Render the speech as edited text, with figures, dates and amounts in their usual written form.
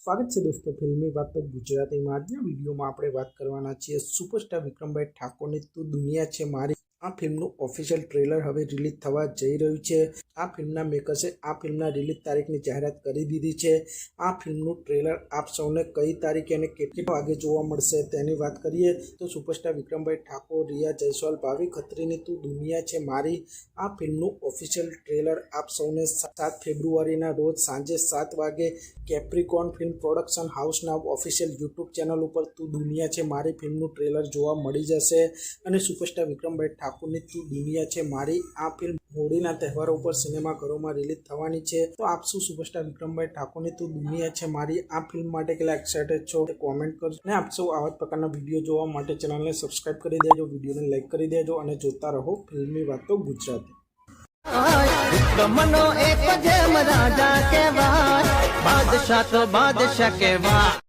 સ્વાગત છે દોસ્તો ફિલ્મી વાતો ગુજરાતીમાં। આજના વિડીયોમાં આપણે વાત કરવાના છીએ સુપરસ્ટાર વિક્રમભાઈ ઠાકોરની તું દુનિયા છે મારી। આ ફિલ્મનું ઓફિશિયલ ટ્રેલર હવે રિલીઝ થવા જઈ રહ્યું છે। આ ફિલ્મના મેકર્સે આ ફિલ્મના રિલીઝ તારીખની જાહેરાત કરી દીધી છે। આ ફિલ્મનું ટ્રેલર આપ સૌને કઈ તારીખે અને કેટલી વાગે જોવા મળશે તેની વાત કરીએ તો સુપરસ્ટાર વિક્રમભાઈ ઠાકોર, રિયા જયસ્વાલ, ભાવિ ખત્રીની તું દુનિયા છે મારી આ ફિલ્મનું ઓફિશિયલ ટ્રેલર આપ સૌને 7 ફેબ્રુઆરીના રોજ સાંજે 7 વાગે કેપ્રિકોન ફિલ્મ પ્રોડક્શન હાઉસના ઓફિશિયલ યુટ્યુબ ચેનલ ઉપર તું દુનિયા છે મારી ફિલ્મનું ટ્રેલર જોવા મળી જશે। અને સુપરસ્ટાર વિક્રમભાઈ ઠાકોરની તું દુનિયા છે મારી આ ફિલ્મ હોળીના તહેવારો ઉપર સિનેમાઘરોમાં રિલીઝ થવાની છે। તો આપ શું સુપરસ્ટાર વિક્રમભાઈ ઠાકોરની તું દુનિયા છે મારી આ ફિલ્મ માટે કેટલા એક્સાઇટેડ છો તે કોમેન્ટ કરજો। અને આપ સૌ આવા જ પ્રકારના વિડીયો જોવા માટે ચેનલને સબસ્ક્રાઇબ કરી દેજો, વિડીયોને લાઈક કરી દેજો અને જોતા રહો ફિલ્મી વાતો ગુજરાતી। વિક્રમનો એક જેમ રાજા કહેવાય, બાદશાહ તો બાદશાહ કહેવાય।